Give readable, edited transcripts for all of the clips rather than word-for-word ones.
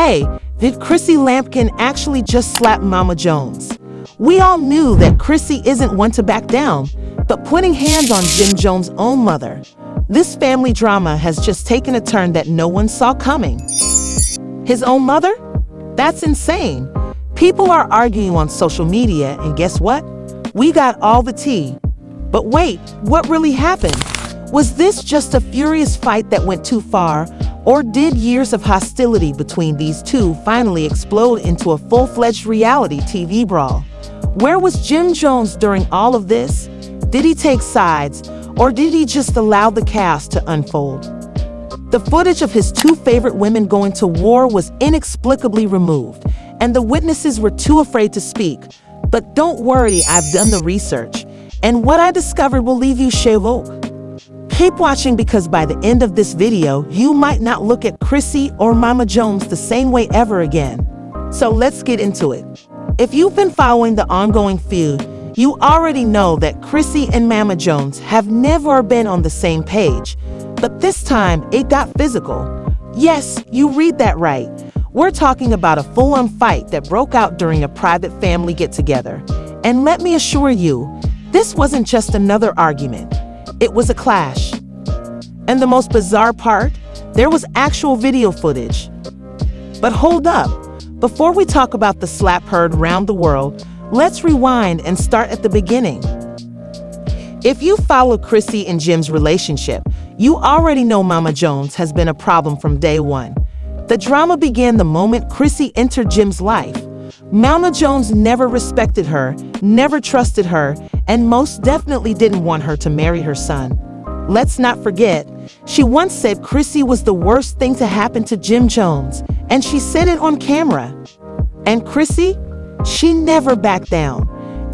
Hey, did Chrissy Lampkin actually just slap Mama Jones? We all knew that Chrissy isn't one to back down, but putting hands on Jim Jones' own mother. This family drama has just taken a turn that no one saw coming. His own mother? That's insane. People are arguing on social media, and guess what? We got all the tea. But wait, what really happened? Was this just a furious fight that went too far, or did years of hostility between these two finally explode into a full-fledged reality TV brawl? Where was Jim Jones during all of this? Did he take sides, or did he just allow the chaos to unfold? The footage of his two favorite women going to war was inexplicably removed, and the witnesses were too afraid to speak. But don't worry, I've done the research, and what I discovered will leave you shocked. Keep watching, because by the end of this video, you might not look at Chrissy or Mama Jones the same way ever again. So let's get into it. If you've been following the ongoing feud, you already know that Chrissy and Mama Jones have never been on the same page. But this time, it got physical. Yes, you read that right. We're talking about a full-on fight that broke out during a private family get-together. And let me assure you, this wasn't just another argument. It was a clash. And the most bizarre part, there was actual video footage. But hold up, before we talk about the slap heard around the world, let's rewind and start at the beginning. If you follow Chrissy and Jim's relationship, you already know Mama Jones has been a problem from day one. The drama began the moment Chrissy entered Jim's life. Mama Jones never respected her, never trusted her, and most definitely didn't want her to marry her son. Let's not forget, she once said Chrissy was the worst thing to happen to Jim Jones, and she said it on camera. And Chrissy? She never backed down.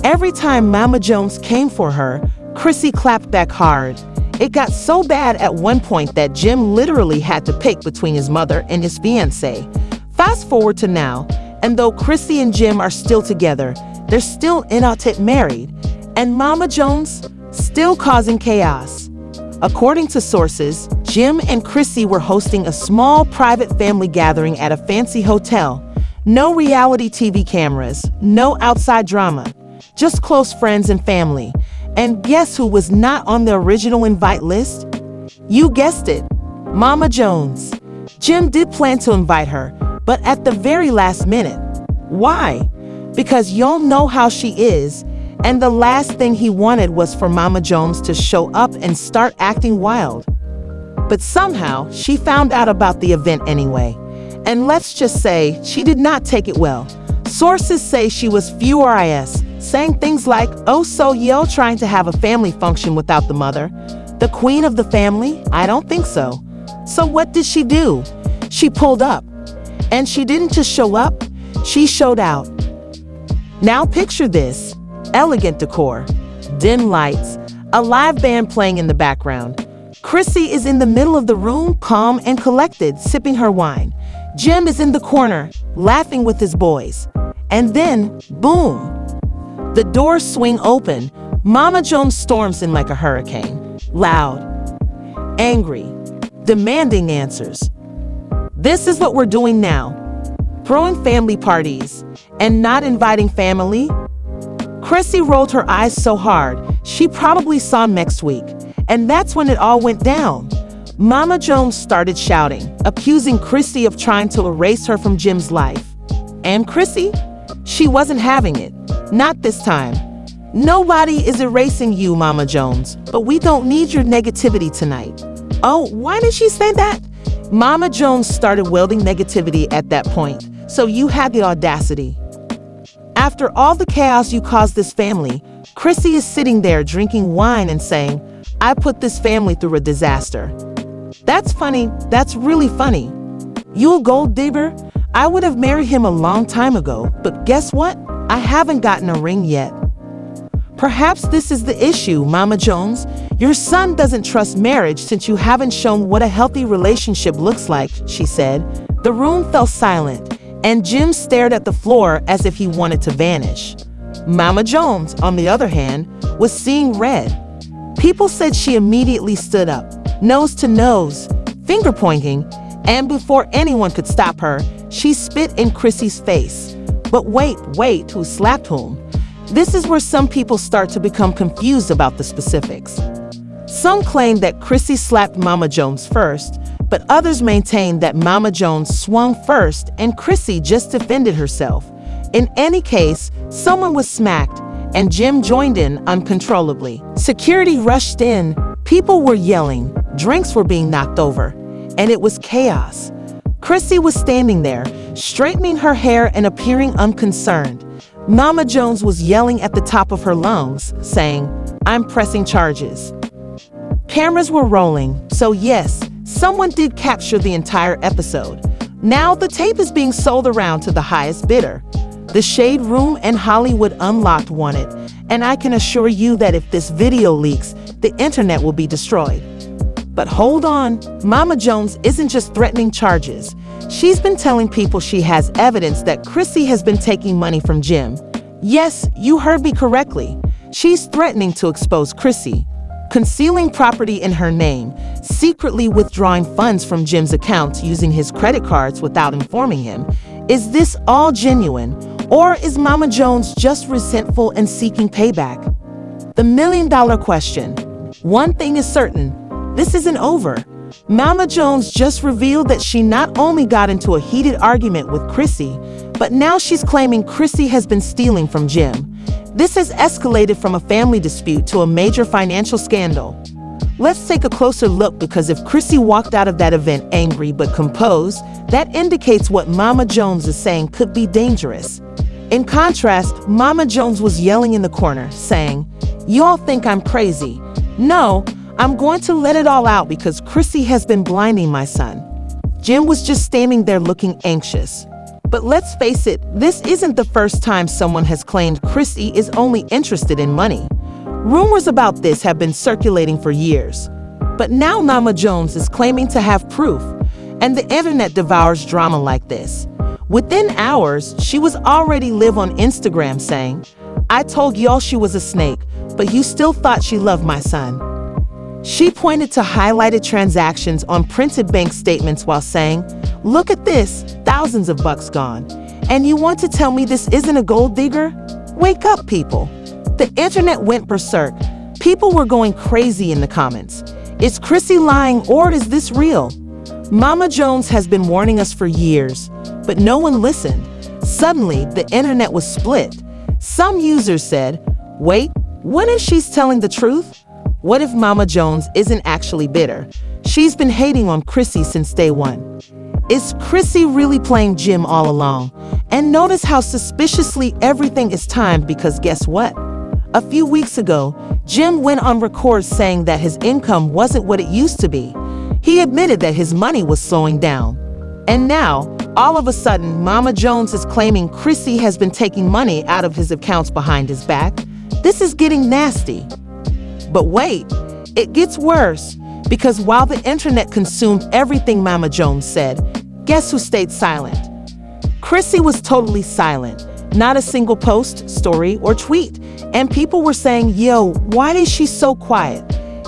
Every time Mama Jones came for her, Chrissy clapped back hard. It got so bad at one point that Jim literally had to pick between his mother and his fiancée. Fast forward to now, and though Chrissy and Jim are still together, they're still not yet married, and Mama Jones still causing chaos. According to sources, Jim and Chrissy were hosting a small private family gathering at a fancy hotel. No reality TV cameras, no outside drama, just close friends and family. And guess who was not on the original invite list? You guessed it, Mama Jones. Jim did plan to invite her, but at the very last minute. Why? Because y'all know how she is, and the last thing he wanted was for Mama Jones to show up and start acting wild. But somehow, she found out about the event anyway. And let's just say, she did not take it well. Sources say she was furious, saying things like, "Oh, so y'all trying to have a family function without the mother? The queen of the family? I don't think so." So what did she do? She pulled up. And she didn't just show up, she showed out. Now picture this. Elegant decor, dim lights, a live band playing in the background. Chrissy is in the middle of the room, calm and collected, sipping her wine. Jim is in the corner, laughing with his boys. And then, boom, the doors swing open. Mama Jones storms in like a hurricane, loud, angry, demanding answers. This is what we're doing now. Throwing family parties and not inviting family? Chrissy rolled her eyes so hard, she probably saw next week. And that's when it all went down. Mama Jones started shouting, accusing Chrissy of trying to erase her from Jim's life. And Chrissy? She wasn't having it. Not this time. Nobody is erasing you, Mama Jones, but we don't need your negativity tonight. Oh, why did she say that? Mama Jones started wielding negativity at that point, so you had the audacity. After all the chaos you caused this family, Chrissy is sitting there drinking wine and saying, "I put this family through a disaster." That's funny. That's really funny. You a gold digger? I would have married him a long time ago, but guess what? I haven't gotten a ring yet. Perhaps this is the issue, Mama Jones. Your son doesn't trust marriage since you haven't shown what a healthy relationship looks like, she said. The room fell silent, and Jim stared at the floor as if he wanted to vanish. Mama Jones, on the other hand, was seeing red. People said she immediately stood up, nose to nose, finger pointing, and before anyone could stop her, she spit in Chrissy's face. But wait, who slapped whom? This is where some people start to become confused about the specifics. Some claim that Chrissy slapped Mama Jones first, but others maintain that Mama Jones swung first and Chrissy just defended herself. In any case, someone was smacked, and Jim joined in uncontrollably. Security rushed in, people were yelling, drinks were being knocked over, and it was chaos. Chrissy was standing there, straightening her hair and appearing unconcerned. Mama Jones was yelling at the top of her lungs, saying, "I'm pressing charges." Cameras were rolling, so yes, someone did capture the entire episode. Now the tape is being sold around to the highest bidder. The Shade Room and Hollywood Unlocked want it, and I can assure you that if this video leaks, the internet will be destroyed. But hold on, Mama Jones isn't just threatening charges. She's been telling people she has evidence that Chrissy has been taking money from Jim. Yes, you heard me correctly. She's threatening to expose Chrissy, concealing property in her name, secretly withdrawing funds from Jim's accounts using his credit cards without informing him. Is this all genuine, or is Mama Jones just resentful and seeking payback? The million-dollar question. One thing is certain, this isn't over. Mama Jones just revealed that she not only got into a heated argument with Chrissy, but now she's claiming Chrissy has been stealing from Jim. This has escalated from a family dispute to a major financial scandal. Let's take a closer look, because if Chrissy walked out of that event angry but composed, that indicates what Mama Jones is saying could be dangerous. In contrast, Mama Jones was yelling in the corner, saying, "Y'all think I'm crazy. No, I'm going to let it all out because Chrissy has been blinding my son." Jim was just standing there looking anxious. But let's face it, this isn't the first time someone has claimed Chrissy is only interested in money. Rumors about this have been circulating for years. But now Mama Jones is claiming to have proof, and the internet devours drama like this. Within hours, she was already live on Instagram saying, "I told y'all she was a snake, but you still thought she loved my son." She pointed to highlighted transactions on printed bank statements while saying, "Look at this, thousands of bucks gone. And you want to tell me this isn't a gold digger? Wake up, people." The internet went berserk. People were going crazy in the comments. Is Chrissy lying, or is this real? Mama Jones has been warning us for years, but no one listened. Suddenly, the internet was split. Some users said, "Wait, what if she's telling the truth? What if Mama Jones isn't actually bitter? She's been hating on Chrissy since day one. Is Chrissy really playing Jim all along?" And notice how suspiciously everything is timed, because guess what? A few weeks ago, Jim went on record saying that his income wasn't what it used to be. He admitted that his money was slowing down. And now, all of a sudden, Mama Jones is claiming Chrissy has been taking money out of his accounts behind his back. This is getting nasty. But wait, it gets worse, because while the internet consumed everything Mama Jones said, guess who stayed silent? Chrissy was totally silent. Not a single post, story, or tweet. And people were saying, "Yo, why is she so quiet?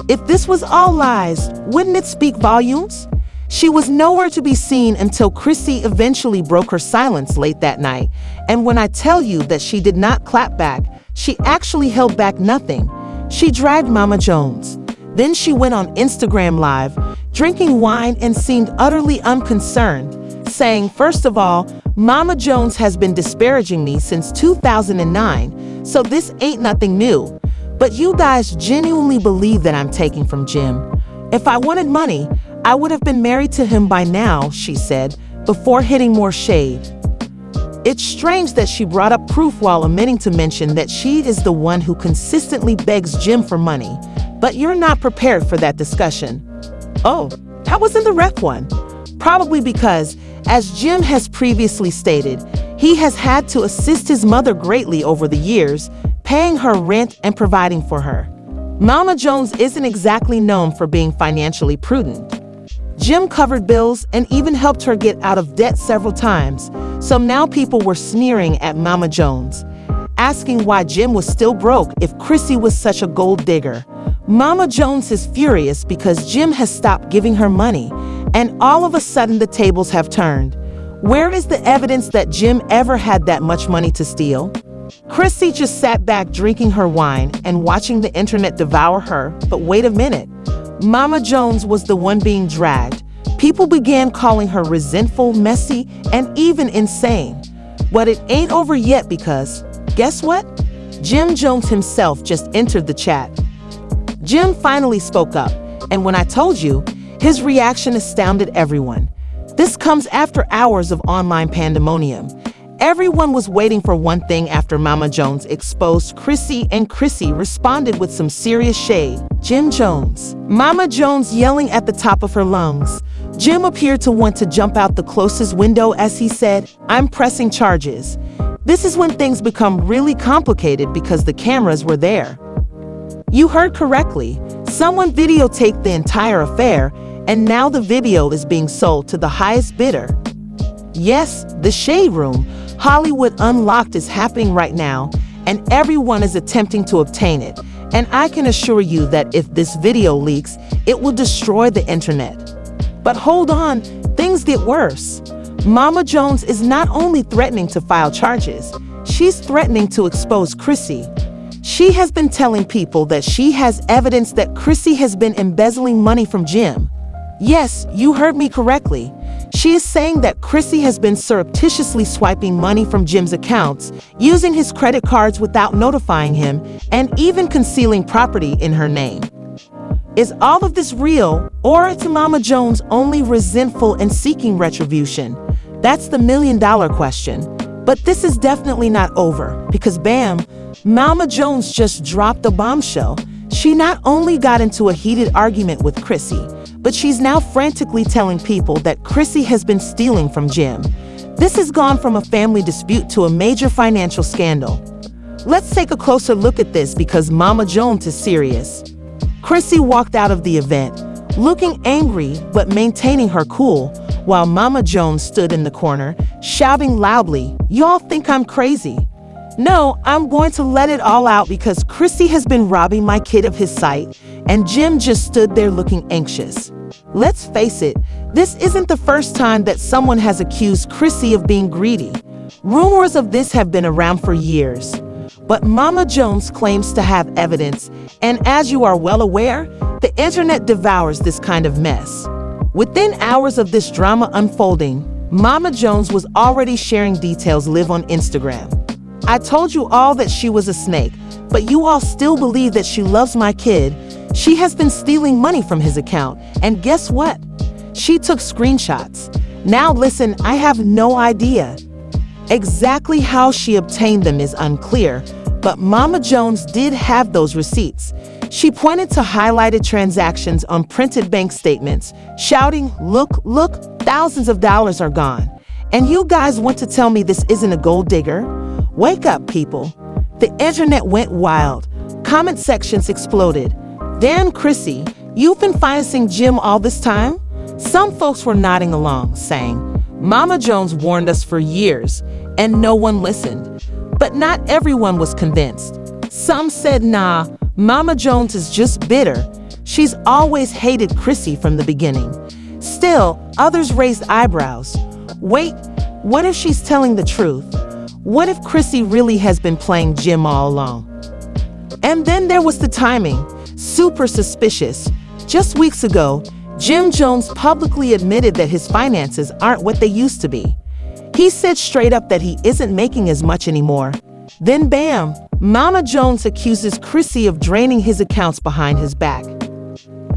If this was all lies, wouldn't it speak volumes?" She was nowhere to be seen until Chrissy eventually broke her silence late that night. And when I tell you that she did not clap back, she actually held back nothing. She dragged Mama Jones. Then she went on Instagram Live, drinking wine, and seemed utterly unconcerned, saying, "First of all, Mama Jones has been disparaging me since 2009, so this ain't nothing new. But you guys genuinely believe that I'm taking from Jim. If I wanted money, I would have been married to him by now," she said, before hitting more shade. It's strange that she brought up proof while omitting to mention that she is the one who consistently begs Jim for money. But you're not prepared for that discussion. Oh, that was in the ref one. Probably because, as Jim has previously stated, he has had to assist his mother greatly over the years, paying her rent and providing for her. Mama Jones isn't exactly known for being financially prudent. Jim covered bills and even helped her get out of debt several times, so now people were sneering at Mama Jones, asking why Jim was still broke if Chrissy was such a gold digger. Mama Jones is furious because Jim has stopped giving her money, and all of a sudden the tables have turned. Where is the evidence that Jim ever had that much money to steal? Chrissy just sat back drinking her wine and watching the internet devour her. But wait a minute. Mama Jones was the one being dragged. People began calling her resentful, messy, and even insane. But it ain't over yet because, guess what? Jim Jones himself just entered the chat. Jim finally spoke up, and when I told you, his reaction astounded everyone. This comes after hours of online pandemonium. Everyone was waiting for one thing after Mama Jones exposed Chrissy, and Chrissy responded with some serious shade. Jim Jones. Mama Jones yelling at the top of her lungs. Jim appeared to want to jump out the closest window as he said, "I'm pressing charges." This is when things become really complicated because the cameras were there. You heard correctly. Someone videotaped the entire affair, and now the video is being sold to the highest bidder. Yes, the Shade Room, Hollywood Unlocked, is happening right now, and everyone is attempting to obtain it. And I can assure you that if this video leaks, it will destroy the internet. But hold on, things get worse. Mama Jones is not only threatening to file charges, she's threatening to expose Chrissy. She has been telling people that she has evidence that Chrissy has been embezzling money from Jim. Yes, you heard me correctly. She is saying that Chrissy has been surreptitiously swiping money from Jim's accounts, using his credit cards without notifying him, and even concealing property in her name. Is all of this real, or is Mama Jones only resentful and seeking retribution? That's the million-dollar question. But this is definitely not over, because bam, Mama Jones just dropped a bombshell. She not only got into a heated argument with Chrissy, but she's now frantically telling people that Chrissy has been stealing from Jim. This has gone from a family dispute to a major financial scandal. Let's take a closer look at this because Mama Jones is serious. Chrissy walked out of the event, looking angry but maintaining her cool, while Mama Jones stood in the corner, shouting loudly, "Y'all think I'm crazy? No, I'm going to let it all out because Chrissy has been robbing my kid of his sight," and Jim just stood there looking anxious. Let's face it, this isn't the first time that someone has accused Chrissy of being greedy. Rumors of this have been around for years. But Mama Jones claims to have evidence, and as you are well aware, the internet devours this kind of mess. Within hours of this drama unfolding, Mama Jones was already sharing details live on Instagram. "I told you all that she was a snake, but you all still believe that she loves my kid. She has been stealing money from his account, and guess what? She took screenshots. Now listen, I have no idea. Exactly how she obtained them is unclear, but Mama Jones did have those receipts. She pointed to highlighted transactions on printed bank statements, shouting, look, thousands of dollars are gone. And you guys want to tell me this isn't a gold digger? Wake up, people." The internet went wild. Comment sections exploded. "Damn, Chrissy, you've been financing Jim all this time?" Some folks were nodding along, saying, "Mama Jones warned us for years, and no one listened." But not everyone was convinced. Some said, "Nah, Mama Jones is just bitter. She's always hated Chrissy from the beginning." Still, others raised eyebrows. Wait, what if she's telling the truth? What if Chrissy really has been playing Jim all along? And then there was the timing. Super suspicious. Just weeks ago, Jim Jones publicly admitted that his finances aren't what they used to be. He said straight up that he isn't making as much anymore. Then bam, Mama Jones accuses Chrissy of draining his accounts behind his back.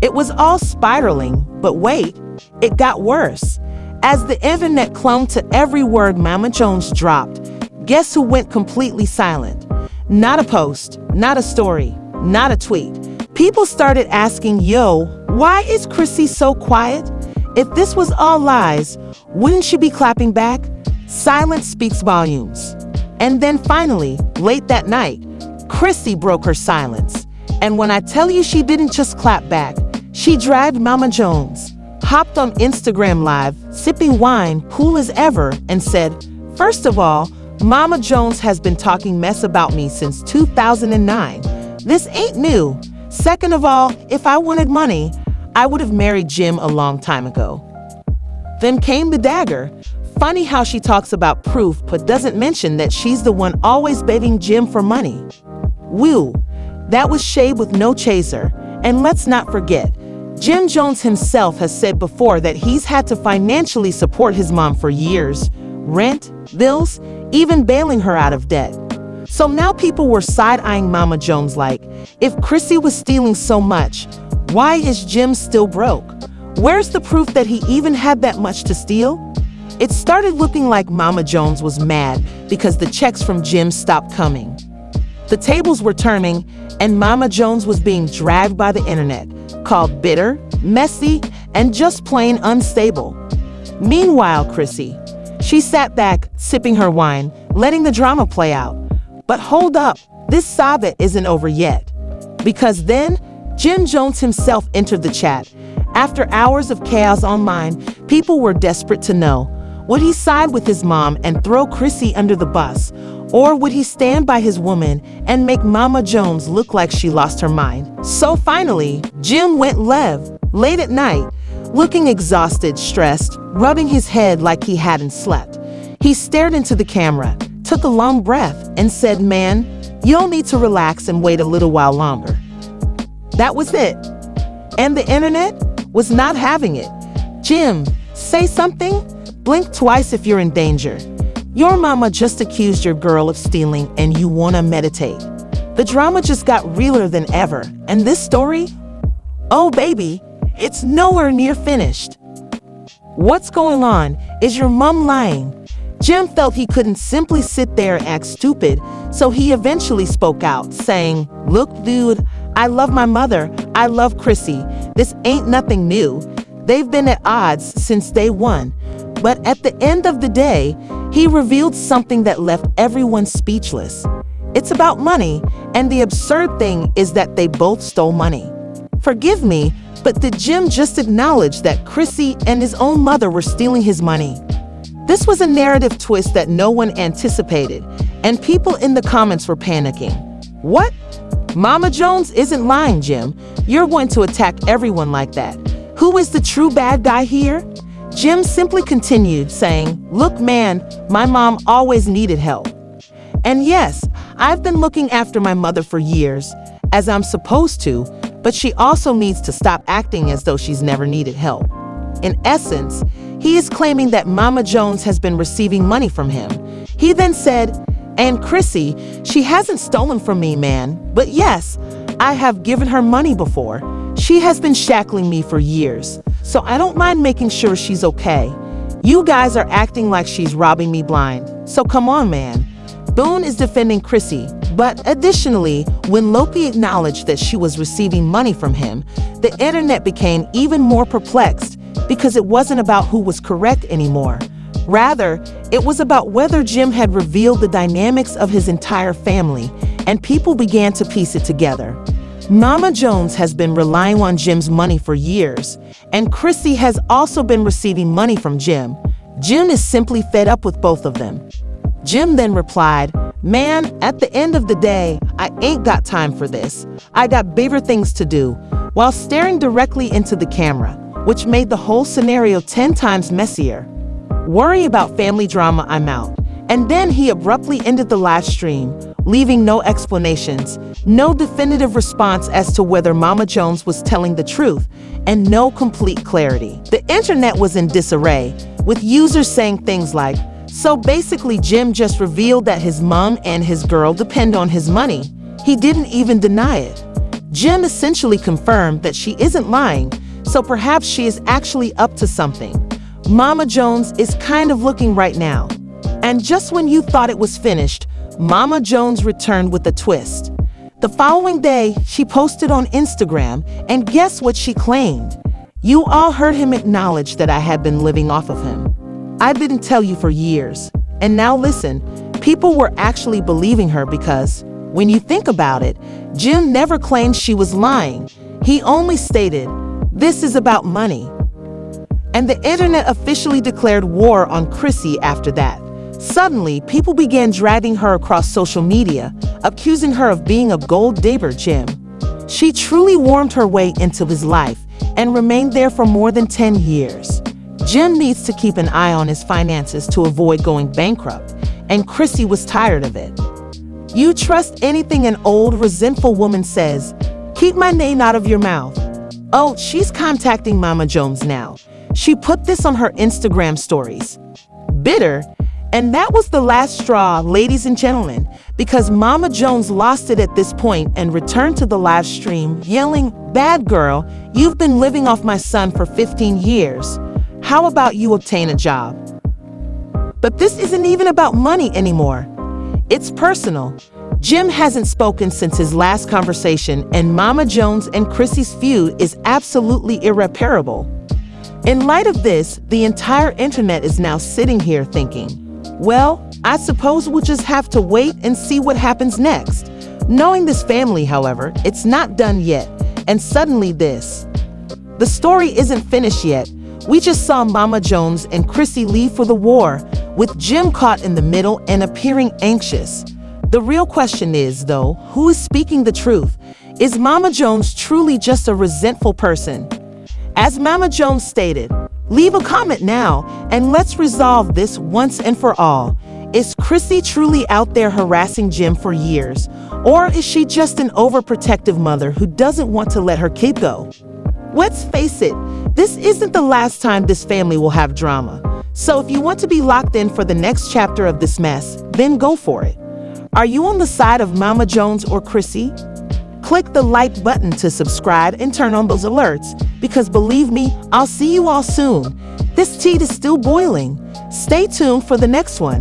It was all spiraling, but wait, it got worse. As the internet clung to every word Mama Jones dropped, guess who went completely silent? Not a post, not a story, not a tweet. People started asking, "Yo, why is Chrissy so quiet? If this was all lies, wouldn't she be clapping back?" Silence speaks volumes. And then finally, late that night, Chrissy broke her silence. And when I tell you she didn't just clap back, she dragged Mama Jones, hopped on Instagram Live, sipping wine, cool as ever, and said, "First of all, Mama Jones has been talking mess about me since 2009. This ain't new. Second of all, if I wanted money, I would have married Jim a long time ago." Then came the dagger. funny how she talks about proof but doesn't mention that she's the one always begging Jim for money. Woo, that was shade with no chaser. And let's not forget, Jim Jones himself has said before that he's had to financially support his mom for years. Rent, bills, even bailing her out of debt. So now people were side-eyeing Mama Jones like, if Chrissy was stealing so much, why is Jim still broke? Where's the proof that he even had that much to steal? It started looking like Mama Jones was mad because the checks from Jim stopped coming. The tables were turning, and Mama Jones was being dragged by the internet, called bitter, messy, and just plain unstable. Meanwhile, Chrissy, she sat back, sipping her wine, letting the drama play out. But hold up, this saga isn't over yet. Because then, Jim Jones himself entered the chat. After hours of chaos online, people were desperate to know, would he side with his mom and throw Chrissy under the bus? Or would he stand by his woman and make Mama Jones look like she lost her mind? So finally, Jim went live, late at night, looking exhausted, stressed, rubbing his head like he hadn't slept. He stared into the camera, took a long breath, and said, "Man, you'll need to relax and wait a little while longer." That was it. And the internet was not having it. Jim, say something? Blink twice if you're in danger. Your mama just accused your girl of stealing and you wanna meditate. The drama just got realer than ever. And this story? Oh baby, it's nowhere near finished. What's going on? Is your mom lying? Jim felt he couldn't simply sit there and act stupid, so he eventually spoke out, saying, "Look, dude, I love my mother. I love Chrissy. This ain't nothing new. They've been at odds since day one." But at the end of the day, he revealed something that left everyone speechless. It's about money, and the absurd thing is that they both stole money. Forgive me, but did Jim just acknowledge that Chrissy and his own mother were stealing his money? This was a narrative twist that no one anticipated, and people in the comments were panicking. What? Mama Jones isn't lying, Jim. You're going to attack everyone like that. Who is the true bad guy here? Jim simply continued, saying, "Look, man, my mom always needed help. And yes, I've been looking after my mother for years, as I'm supposed to, but she also needs to stop acting as though she's never needed help." In essence, he is claiming that Mama Jones has been receiving money from him. He then said, "And Chrissy, she hasn't stolen from me, man. But yes, I have given her money before. She has been shackling me for years, so I don't mind making sure she's okay. You guys are acting like she's robbing me blind, so come on, man." Boone is defending Chrissy, but additionally, when Loki acknowledged that she was receiving money from him, the internet became even more perplexed because it wasn't about who was correct anymore. Rather, it was about whether Jim had revealed the dynamics of his entire family, and people began to piece it together. Mama Jones has been relying on Jim's money for years, and Chrissy has also been receiving money from Jim. Jim is simply fed up with both of them. Jim then replied, "Man, at the end of the day, I ain't got time for this. I got bigger things to do," while staring directly into the camera, which made the whole scenario 10 times messier. "Worry about family drama, I'm out." And then he abruptly ended the live stream, leaving no explanations, no definitive response as to whether Mama Jones was telling the truth, and no complete clarity. The internet was in disarray, with users saying things like, "So basically Jim just revealed that his mom and his girl depend on his money. He didn't even deny it. Jim essentially confirmed that she isn't lying, so perhaps she is actually up to something. Mama Jones is kind of looking right now." And just when you thought it was finished, Mama Jones returned with a twist. The following day, she posted on Instagram, and guess what she claimed? "You all heard him acknowledge that I had been living off of him. I didn't tell you for years." And now listen, people were actually believing her because, when you think about it, Jim never claimed she was lying. He only stated, "This is about money." And the internet officially declared war on Chrissy after that. Suddenly, people began dragging her across social media, accusing her of being a gold digger, Jim. She truly warmed her way into his life and remained there for more than 10 years. Jim needs to keep an eye on his finances to avoid going bankrupt, and Chrissy was tired of it. You trust anything an old, resentful woman says. Keep my name out of your mouth. Oh, she's contacting Mama Jones now. She put this on her Instagram stories. Bitter. And that was the last straw, ladies and gentlemen, because Mama Jones lost it at this point and returned to the live stream yelling, "Bad girl, you've been living off my son for 15 years. How about you obtain a job?" But this isn't even about money anymore. It's personal. Jim hasn't spoken since his last conversation, and Mama Jones and Chrissy's feud is absolutely irreparable. In light of this, the entire internet is now sitting here thinking, well, I suppose we'll just have to wait and see what happens next. Knowing this family, however, it's not done yet, and suddenly this. The story isn't finished yet. We just saw Mama Jones and Chrissy leave for the war, with Jim caught in the middle and appearing anxious. The real question is, though, who is speaking the truth? Is Mama Jones truly just a resentful person? As Mama Jones stated, leave a comment now and let's resolve this once and for all. Is Chrissy truly out there harassing Jim for years? Or is she just an overprotective mother who doesn't want to let her kid go? Let's face it, this isn't the last time this family will have drama. So if you want to be locked in for the next chapter of this mess, then go for it. Are you on the side of Mama Jones or Chrissy? Click the like button to subscribe and turn on those alerts, because believe me, I'll see you all soon. This tea is still boiling. Stay tuned for the next one.